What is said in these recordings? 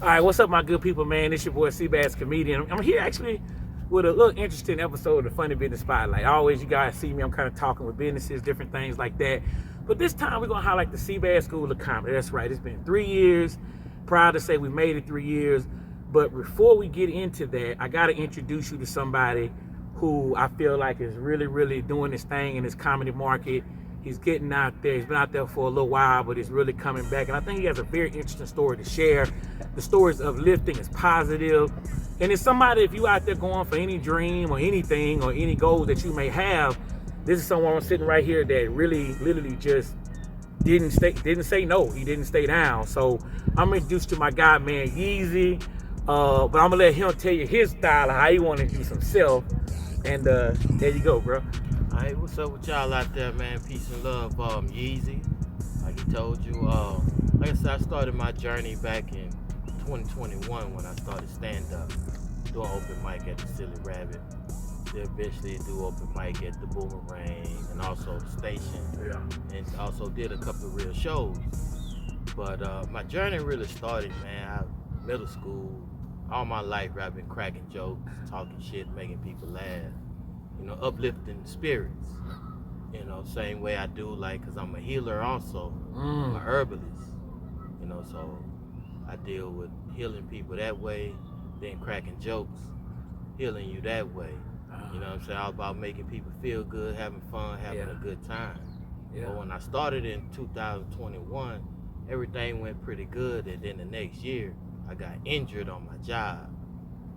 All right, what's up, my good people, man? It's your boy C-Bazz the Comedian. I'm here actually with a little interesting episode of the Funny Business Spotlight. Always, you guys see me, I'm kind of talking with businesses, different things like that. But this time, we're going to highlight the C-Bazz School of Comedy. That's right, it's been 3 years. Proud to say we made it 3 years. But before we get into that, I got to introduce you to somebody who I feel like is really, really doing this thing in this comedy market. He's getting out there. He's been out there for a little while, but he's really coming back. And I think he has a very interesting story to share. The story is uplifting, it's positive. And it's somebody, if you out there going for any dream or anything or any goal that you may have, this is someone sitting right here that really, literally just didn't say no. He didn't stay down. So I'm introduced to my guy, man, Yeze. But I'm gonna let him tell you his style of how he want to do some self. And there you go, bro. Hey, what's up with y'all out there, man? Peace and love, Yeze. Like he told you, like I said, I started my journey back in 2021 when I started stand-up, doing open mic at the Silly Rabbit. Then eventually do open mic at the Boomerang and also the station. Yeah. And also did a couple of real shows. But my journey really started, man, middle school. All my life I've been cracking jokes, talking shit, making people laugh. You know, uplifting spirits, you know, same way I do, like, because I'm a healer also. I'm a herbalist, you know, so I deal with healing people that way, then cracking jokes, healing you that way. You know what I'm saying? All about making people feel good, having fun, having a good time. Yeah. But when I started in 2021, everything went pretty good, and then the next year, I got injured on my job,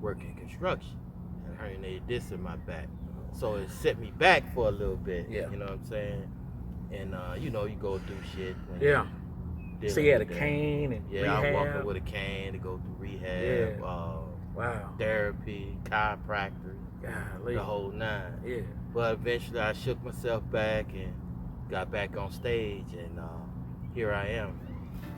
working construction, and herniated disc in my back. So it set me back for a little bit, you know what I'm saying? And, you know, you go do shit. So you had a cane and rehab? I walking with a cane to go through rehab, therapy, chiropractor, the whole nine. Yeah. But eventually I shook myself back and got back on stage, and here I am,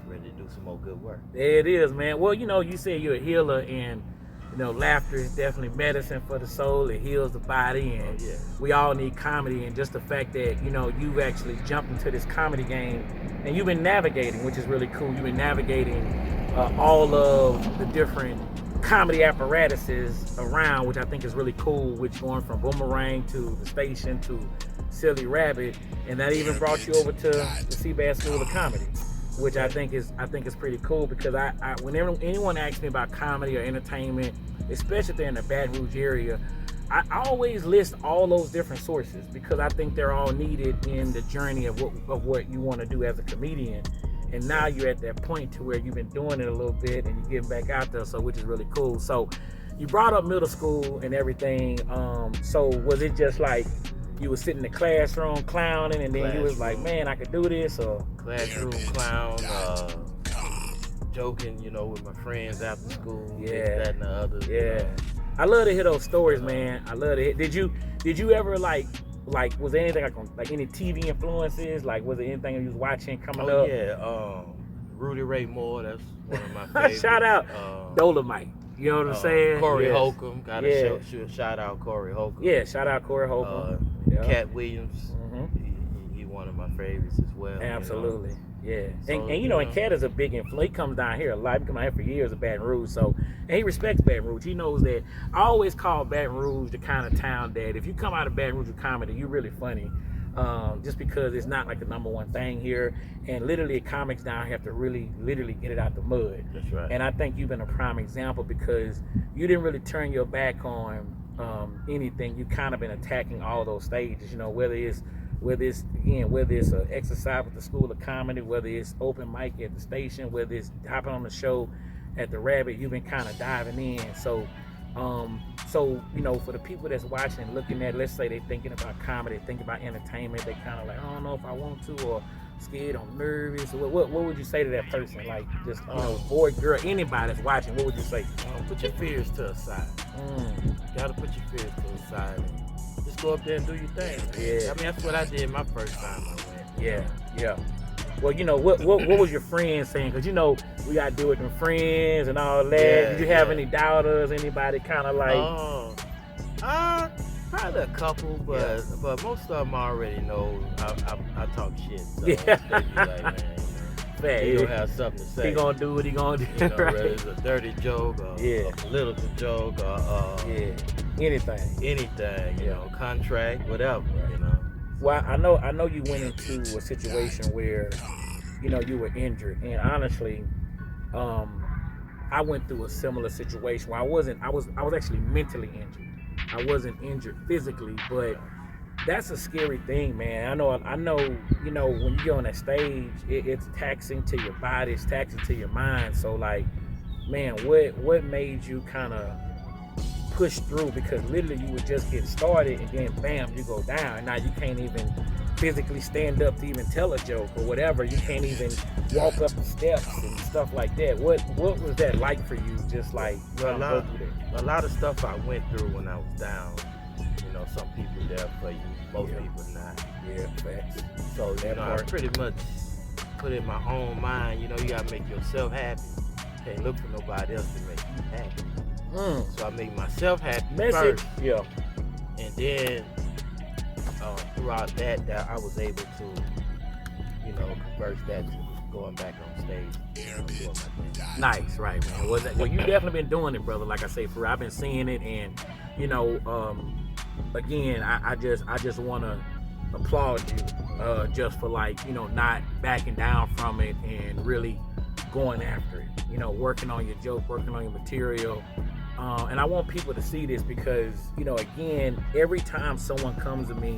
ready to do some more good work. There it is, man. Well, you know, you said you're a healer, and you know, laughter is definitely medicine for the soul. It heals the body, and we all need comedy. And just the fact that, you know, you've actually jumped into this comedy game, and you've been navigating, which is really cool. You've been navigating all of the different comedy apparatuses around, which I think is really cool, which going from Boomerang to the station to Silly Rabbit, and that even brought you over to the C-Bazz School of Comedy, which I think is pretty cool, because I whenever anyone asks me about comedy or entertainment, especially if they're in the Baton Rouge area, I always list all those different sources, because I think they're all needed in the journey of what you want to do as a comedian. And now you're at that point to where you've been doing it a little bit and you're getting back out there, so which is really cool. So you brought up middle school and everything. So was it just like you was sitting in the classroom clowning, and then you was like, man, I could do this? Or classroom clown, joking, you know, with my friends after school, this, that, and the other. Yeah, I love to hear those stories, man. I love to hear. Did you ever like was there anything like any TV influences? Like, was there anything you was watching coming up? Yeah, Rudy Ray Moore, that's one of my favorites. Shout out Dolomite. You know what I'm saying? Corey Holcomb, gotta shout out Corey Holcomb. Yeah, shout out Corey Holcomb. Cat Williams, he one of my favorites as well. Absolutely. You know? Yeah, So, and you know, and Cat is a big influence. He comes down here a lot. He come out here for years of Baton Rouge, so, and he respects Baton Rouge. He knows that. I always call Baton Rouge the kind of town that if you come out of Baton Rouge with comedy, you're really funny. Just because it's not like the #1 thing here, and literally comics down here have to really, literally get it out the mud. That's right. And I think you've been a prime example, because you didn't really turn your back on anything. You kind of been attacking all those stages. You know, whether it's an exercise with the School of Comedy, whether it's open mic at the station, whether it's hopping on the show at the Rabbit, you've been kind of diving in. So you know, for the people that's watching and looking at, let's say they're thinking about comedy, thinking about entertainment, they kind of like, I don't know if I want to, or scared, or nervous. What would you say to that person? Like, just, you know, boy, girl, anybody that's watching, what would you say? Put your fears to the side. You gotta put your fears to the side and just go up there and do your thing. Yeah. I mean, that's what I did my first time I went. Yeah. Well, you know, what was your friends saying? Because, you know, we got to do it with friends and all that. Did you have any doubters? Anybody kind of like... Probably a couple, but most of them already know I talk shit. So Yeah. they be like, man, fact. He gonna have something to say. He gonna do what he gonna do. You know, right? whether it's a dirty joke or a political joke or anything. You know, contract, whatever. You know. Well, I know you went into a situation where, you know, you were injured, and honestly, I went through a similar situation where I was actually mentally injured. I wasn't injured physically, but that's a scary thing, man. I know, you know, when you get on that stage, it's taxing to your body, it's taxing to your mind. So like, man, what made you kind of push through? Because literally you were just getting started and then bam, you go down, and now you can't even physically stand up to even tell a joke or whatever. You can't even walk up the steps and stuff like that. What was that like for you? Just like, well, a lot of stuff I went through when I was down. You know, some people there for you, most people not. Yeah, facts. So you know, I pretty much put in my own mind. You know, you gotta make yourself happy. Can't look for nobody else to make you happy. So I make myself happy first. Yeah. And then throughout that I was able to, you know, convert that to going back on stage. You know, doing my thing. Nice, right, man. Well, you definitely been doing it, brother. Like I say, I've been seeing it, and you know, again, I just want to applaud you, just for, like, you know, not backing down from it and really going after it. You know, working on your joke, working on your material. And I want people to see this because, you know, again, every time someone comes to me,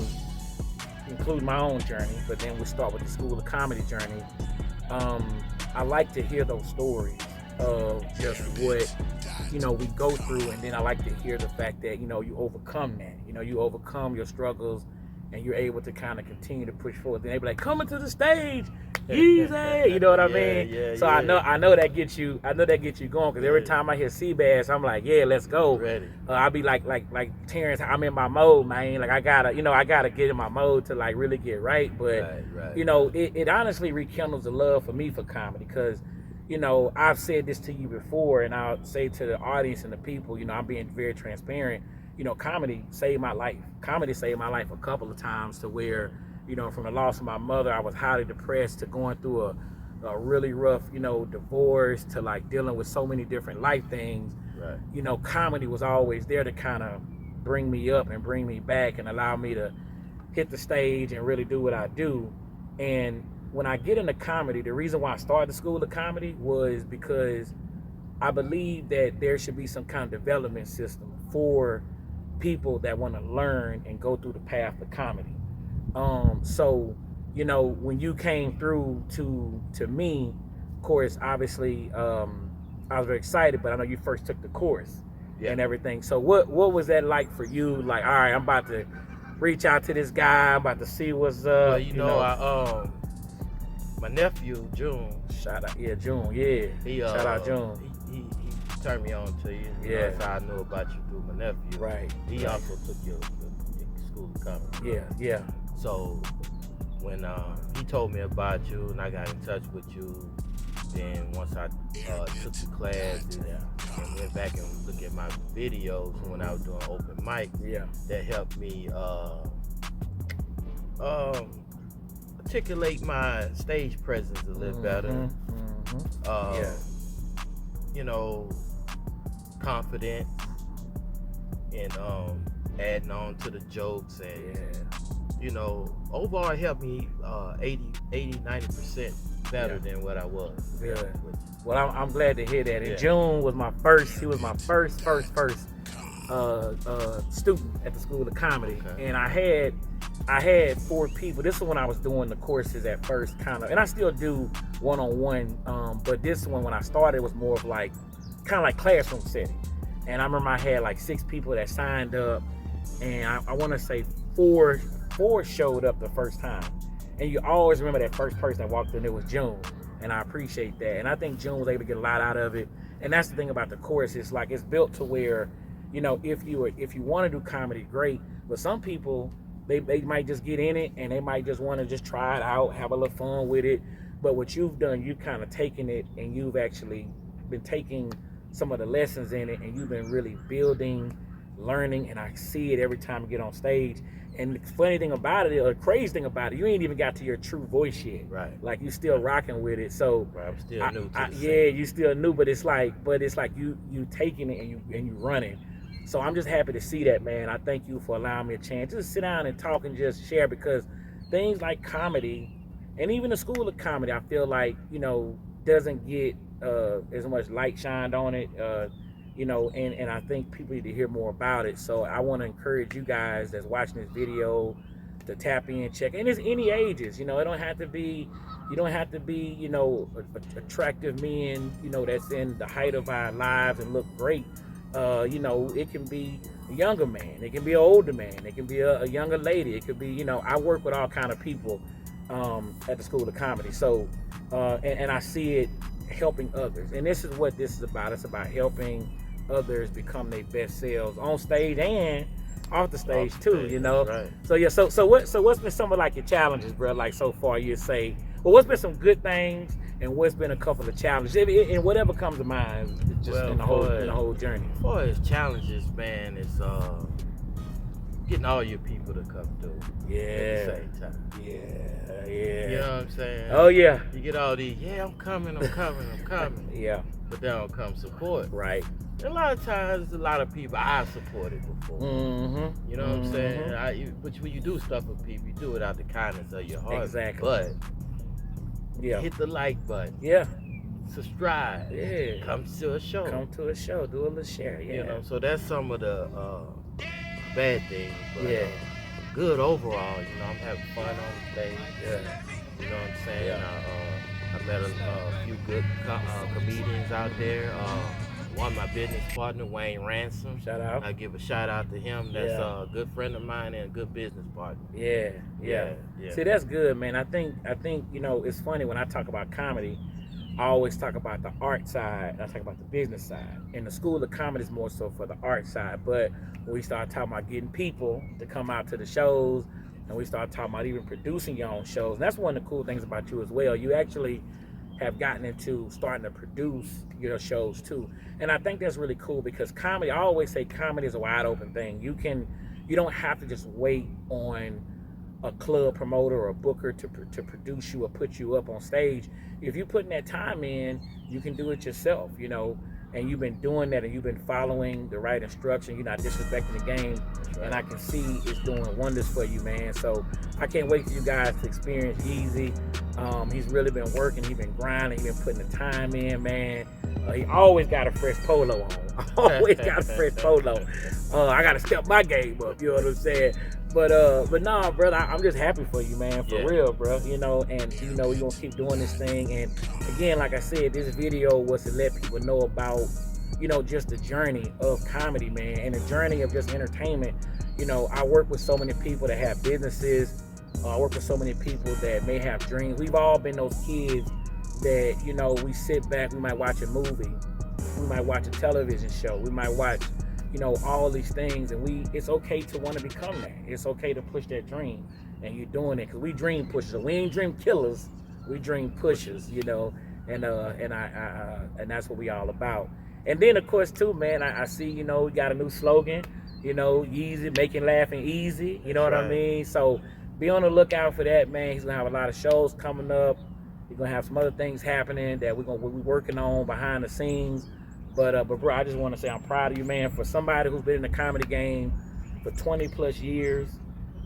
including my own journey, but then we start with the School of Comedy journey, I like to hear those stories of just what, you know, we go through, and then I like to hear the fact that, you know, you overcome that. You know, you overcome your struggles and you're able to kind of continue to push forward. Then they be like, coming to the stage, Yeze, you know what I mean? So I know that gets you going, because every time I hear C-Bazz, I'm like, yeah, let's go. Ready. I'll be like Terrence, I'm in my mode, man. Like I gotta get in my mode to like really get right. But you know, it honestly rekindles the love for me for comedy, because, you know, I've said this to you before, and I'll say to the audience and the people, you know, I'm being very transparent. You know, comedy saved my life. Comedy saved my life a couple of times, to where, you know, from the loss of my mother, I was highly depressed, to going through a really rough, you know, divorce, to like dealing with so many different life things. Right. You know, comedy was always there to kind of bring me up and bring me back and allow me to hit the stage and really do what I do. And when I get into comedy, the reason why I started the School of Comedy was because I believe that there should be some kind of development system for people that want to learn and go through the path of comedy. So, you know, when you came through to me, of course, obviously, I was very excited, but I know you first took the course and everything. So what was that like for you? Like, all right, I'm about to reach out to this guy, I'm about to see what's up. Well, you know, my nephew, June. Shout out, June, shout out June. He turned me on to you. You know, that's how I knew about you through my nephew. Right. He also took your School of Comedy. Yeah. So when he told me about you and I got in touch with you, then once I took the class and went back and looked at my videos when I was doing open mic, that helped me articulate my stage presence a little better. You know, confident and adding on to the jokes, and you know, overall it helped me 80-90% better than what I was. Well, I'm glad to hear that. And June was my first. He was my first student at the School of Comedy, and I had 4 people. This is when I was doing the courses at first, kind of, and I still do one-on-one. But this one, when I started, was more of like kind of like classroom setting. And I remember I had like 6 people that signed up, and I want to say 4 showed up the first time. And you always remember that first person that walked in there was June, and I appreciate that. And I think June was able to get a lot out of it. And that's the thing about the course. It's like it's built to where, you know, if you want to do comedy, great. But some people, they might just get in it and they might just want to just try it out, have a little fun with it. But what you've done, you've kind of taken it and you've actually been taking some of the lessons in it, and you've been really building learning, and I see it every time I get on stage. And the funny thing about it, or the crazy thing about it, you ain't even got to your true voice yet. Right. Like you still rocking with it. So I'm still new to the yeah, you still new, but it's like you taking it and you running. So I'm just happy to see that, man. I thank you for allowing me a chance to sit down and talk and just share, because things like comedy and even the school of comedy, I feel like, doesn't get as much light shined on it. And I think people need to hear more about it. So I want to encourage you guys that's watching this video to tap in, check. And it's any ages, it don't have to be, attractive men, that's in the height of our lives and look great. It can be a younger man, it can be an older man, it can be a younger lady, it could be, I work with all kind of people at the School of Comedy. So, and I see it helping others. And this is what this is about. It's about helping others become their best selves on stage and off the stage too, Right. So yeah, so what's been some of like your challenges, bro? Like so far, you say, well, what's been some good things and what's been a couple of challenges, and whatever comes to mind, just in the whole journey. As far as challenges, man, it's getting all your people to come through at the same time. Yeah. You know what I'm saying? Oh yeah. You get all these, I'm coming. Yeah. But they don't come support. Right. And a lot of times, a lot of people I've supported before. Mm-hmm. You know what I'm saying? But when you do stuff with people, you do it out the kindness of your heart. Exactly. But yeah, hit the like button. Yeah. Subscribe. Yeah. Come to a show. Do a little share. Yeah. So that's some of the bad things. But, yeah. Good overall. I'm having fun on stage. Yeah. You know what I'm saying? Yeah. I met a few good comedians out there. One, my business partner, Wayne Ransom. Shout out. I give a shout out to him. That's a good friend of mine and a good business partner. Yeah. See, that's good, man. I think it's funny when I talk about comedy, I always talk about the art side, I talk about the business side. And the School of Comedy is more so for the art side. But when we start talking about getting people to come out to the shows, and we start talking about even producing your own shows, and that's one of the cool things about you as well. You actually have gotten into starting to produce your shows too. And I think that's really cool, because comedy, I always say comedy is a wide open thing. You don't have to just wait on a club promoter or a booker to produce you or put you up on stage. If you're putting that time in, you can do it yourself, and you've been doing that, and you've been following the right instruction. You're not disrespecting the game, and I can see it's doing wonders for you, man. So I can't wait for you guys to experience Yeze. He's really been working, he's been grinding, he's been putting the time in, man. He always got a fresh polo on. Always got a fresh polo. I gotta step my game up, you know what I'm saying? But nah, brother, I'm just happy for you, man, for real, bro. And we're gonna keep doing this thing. And again, like I said, this video was to let people know about, just the journey of comedy, man, and the journey of just entertainment. I work with so many people that have businesses. I work with so many people that may have dreams. We've all been those kids that, we sit back, we might watch a movie, we might watch a television show, we might watch, all these things, and it's okay to want to become that. It's okay to push that dream, and you're doing it, because we dream pushers. We ain't dream killers, we dream pushers, and that's what we all about. And then, of course, too, man, I see, we got a new slogan, Yeze, making laughing easy, you know what I mean? So be on the lookout for that, man. He's gonna have a lot of shows coming up. He's gonna have some other things happening that we're working on behind the scenes. But bro, I just want to say I'm proud of you, man. For somebody who's been in the comedy game for 20 plus years,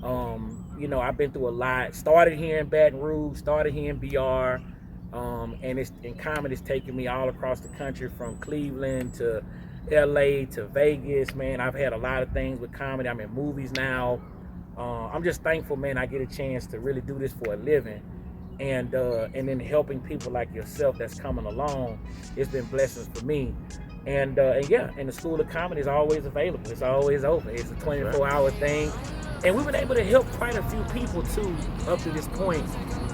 I've been through a lot. Started here in Baton Rouge, started here in BR, and comedy's taken me all across the country, from Cleveland to LA to Vegas, man. I've had a lot of things with comedy. I'm in movies now. I'm just thankful, man, I get a chance to really do this for a living. And then helping people like yourself that's coming along, it's been blessings for me. And the School of Comedy is always available. It's always open. It's a 24-hour thing. And we've been able to help quite a few people too up to this point.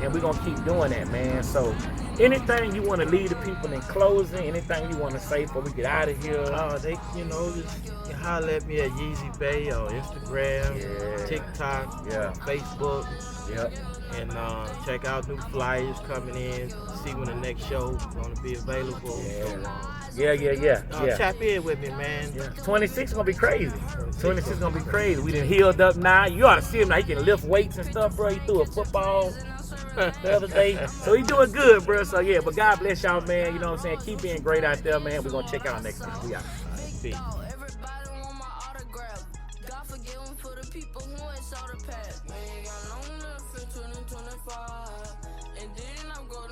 And we're gonna keep doing that, man. So Anything you want to leave the people in closing? Anything you want to say before we get out of here? They, just holler at me at Yeze Bay on Instagram, TikTok, Facebook. Yep. And check out new flyers coming in. See when the next show is gonna be available. Tap in with me, man. 26 gonna be crazy. 26 gonna be crazy. We done healed up now. You ought to see him now. He can lift weights and stuff, bro. He threw a football the other day. So he doing good, bro. So yeah, but God bless y'all, man. You know what I'm saying? Keep being great out there, man. We're gonna check out next time. We out. Peace. And then I'm going